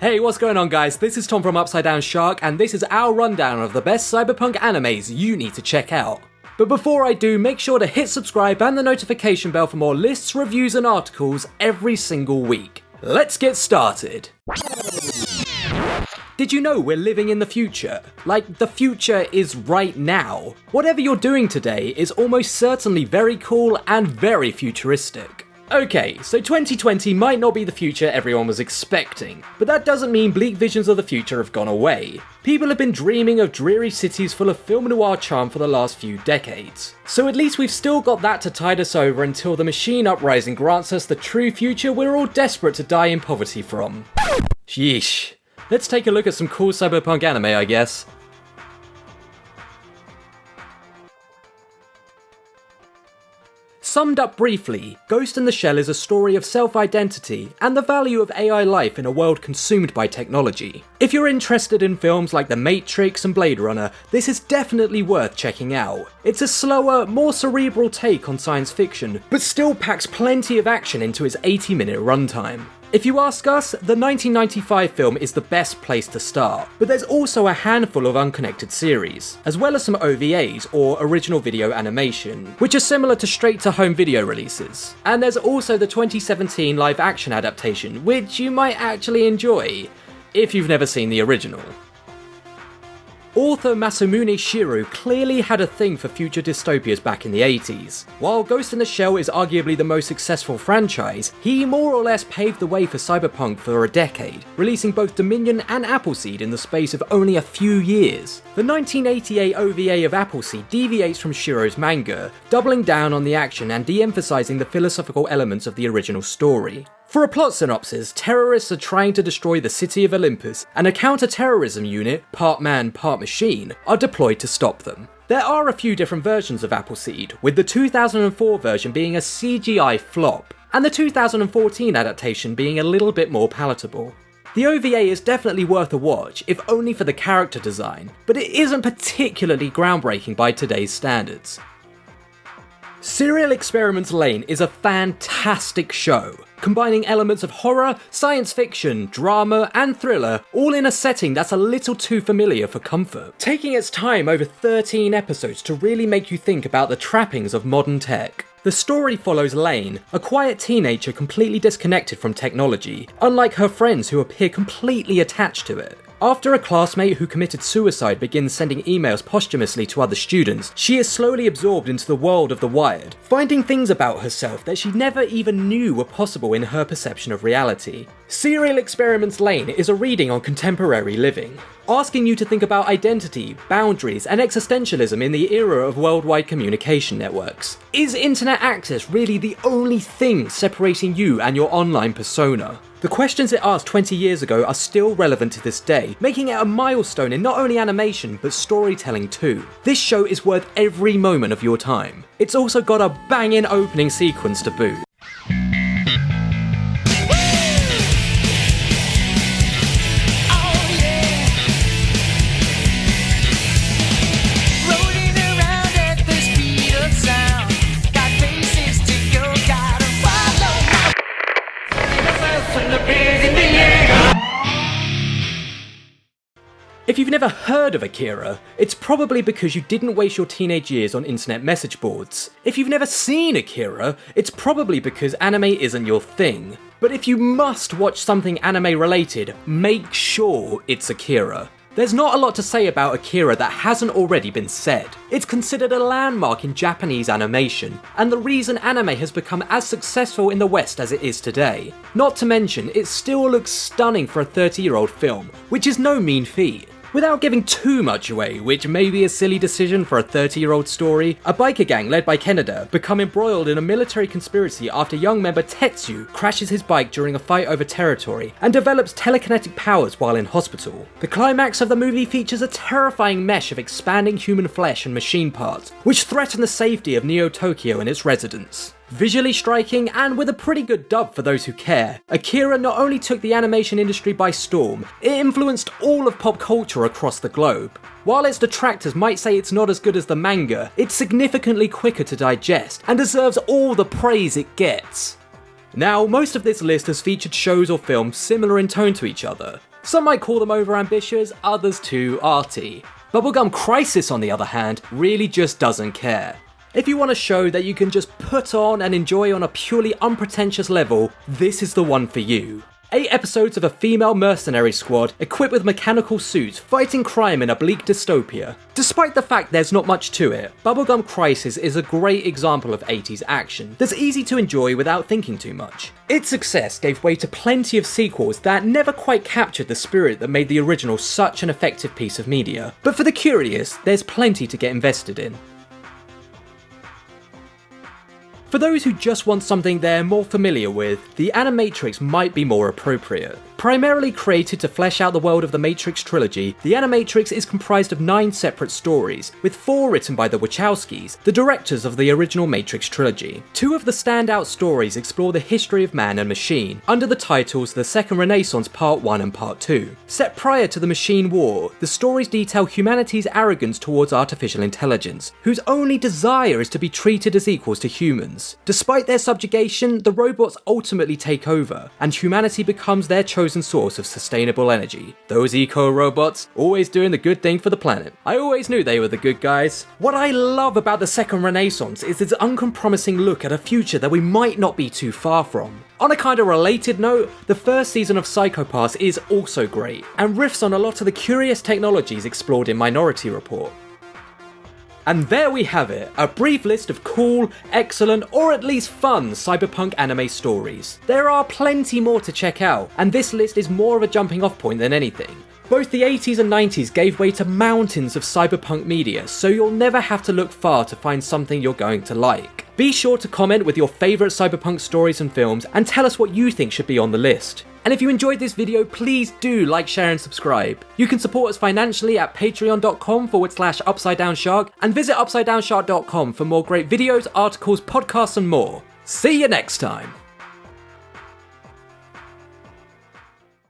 Hey, what's going on guys? This is Tom from Upside Down Shark, and this is our rundown of the best cyberpunk animes you need to check out. But before I do, make sure to hit subscribe and the notification bell for more lists, reviews and articles every single week. Let's get started! Did you know we're living in the future? Like, the future is right now. Whatever you're doing today is almost certainly very cool and very futuristic. Okay, so 2020 might not be the future everyone was expecting, but that doesn't mean bleak visions of the future have gone away. People have been dreaming of dreary cities full of film noir charm for the last few decades. So at least we've still got that to tide us over until the machine uprising grants us the true future we're all desperate to die in poverty from. Sheesh. Let's take a look at some cool cyberpunk anime, I guess. Summed up briefly, Ghost in the Shell is a story of self-identity and the value of AI life in a world consumed by technology. If you're interested in films like The Matrix and Blade Runner, this is definitely worth checking out. It's a slower, more cerebral take on science fiction, but still packs plenty of action into its 80-minute runtime. If you ask us, the 1995 film is the best place to start, but there's also a handful of unconnected series, as well as some OVAs, or original video animation, which are similar to straight-to-home video releases. And there's also the 2017 live-action adaptation, which you might actually enjoy, if you've never seen the original. Author Masamune Shirow clearly had a thing for future dystopias back in the 80s. While Ghost in the Shell is arguably the most successful franchise, he more or less paved the way for cyberpunk for a decade, releasing both Dominion and Appleseed in the space of only a few years. The 1988 OVA of Appleseed deviates from Shirow's manga, doubling down on the action and de-emphasizing the philosophical elements of the original story. For a plot synopsis, terrorists are trying to destroy the city of Olympus, and a counter-terrorism unit, part man, part machine, are deployed to stop them. There are a few different versions of Appleseed, with the 2004 version being a CGI flop, and the 2014 adaptation being a little bit more palatable. The OVA is definitely worth a watch, if only for the character design, but it isn't particularly groundbreaking by today's standards. Serial Experiments Lin is a fantastic show, combining elements of horror, science fiction, drama, and thriller, all in a setting that's a little too familiar for comfort, taking its time over 13 episodes to really make you think about the trappings of modern tech. The story follows Lane, a quiet teenager completely disconnected from technology, unlike her friends who appear completely attached to it. After a classmate who committed suicide begins sending emails posthumously to other students, she is slowly absorbed into the world of the Wired, finding things about herself that she never even knew were possible in her perception of reality. Serial Experiments Lin is a reading on contemporary living, asking you to think about identity, boundaries, and existentialism in the era of worldwide communication networks. Is internet access really the only thing separating you and your online persona? The questions it asked 20 years ago are still relevant to this day, making it a milestone in not only animation, but storytelling too. This show is worth every moment of your time. It's also got a banging opening sequence to boot. If you've never heard of Akira, it's probably because you didn't waste your teenage years on internet message boards. If you've never seen Akira, it's probably because anime isn't your thing. But if you must watch something anime related, make sure it's Akira. There's not a lot to say about Akira that hasn't already been said. It's considered a landmark in Japanese animation, and the reason anime has become as successful in the West as it is today. Not to mention, it still looks stunning for a 30-year-old film, which is no mean feat. Without giving too much away, which may be a silly decision for a 30-year-old story, a biker gang led by Kaneda become embroiled in a military conspiracy after young member Tetsu crashes his bike during a fight over territory and develops telekinetic powers while in hospital. The climax of the movie features a terrifying mesh of expanding human flesh and machine parts, which threaten the safety of Neo Tokyo and its residents. Visually striking and with a pretty good dub for those who care, Akira not only took the animation industry by storm, it influenced all of pop culture across the globe. While its detractors might say it's not as good as the manga, it's significantly quicker to digest and deserves all the praise it gets. Now, most of this list has featured shows or films similar in tone to each other. Some might call them overambitious, others too arty. Bubblegum Crisis, on the other hand, really just doesn't care. If you want a show that you can just put on and enjoy on a purely unpretentious level, this is the one for you. 8 episodes of a female mercenary squad equipped with mechanical suits fighting crime in a bleak dystopia. Despite the fact there's not much to it, Bubblegum Crisis is a great example of 80s action that's easy to enjoy without thinking too much. Its success gave way to plenty of sequels that never quite captured the spirit that made the original such an effective piece of media. But for the curious, there's plenty to get invested in. For those who just want something they're more familiar with, the Animatrix might be more appropriate. Primarily created to flesh out the world of the Matrix trilogy, the Animatrix is comprised of 9 separate stories, with 4 written by the Wachowskis, the directors of the original Matrix trilogy. 2 of the standout stories explore the history of man and machine, under the titles The Second Renaissance Part 1 and Part 2. Set prior to the Machine War, the stories detail humanity's arrogance towards artificial intelligence, whose only desire is to be treated as equals to humans. Despite their subjugation, the robots ultimately take over, and humanity becomes their chosen source of sustainable energy. Those eco-robots, always doing the good thing for the planet. I always knew they were the good guys. What I love about the Second Renaissance is its uncompromising look at a future that we might not be too far from. On a kind of related note, the first season of Psycho Pass is also great, and riffs on a lot of the curious technologies explored in Minority Report. And there we have it, a brief list of cool, excellent, or at least fun cyberpunk anime stories. There are plenty more to check out, and this list is more of a jumping off point than anything. Both the 80s and 90s gave way to mountains of cyberpunk media, so you'll never have to look far to find something you're going to like. Be sure to comment with your favourite cyberpunk stories and films, and tell us what you think should be on the list. And if you enjoyed this video, please do like, share and subscribe. You can support us financially at patreon.com/UpsideDownShark and visit UpsideDownShark.com for more great videos, articles, podcasts and more. See you next time!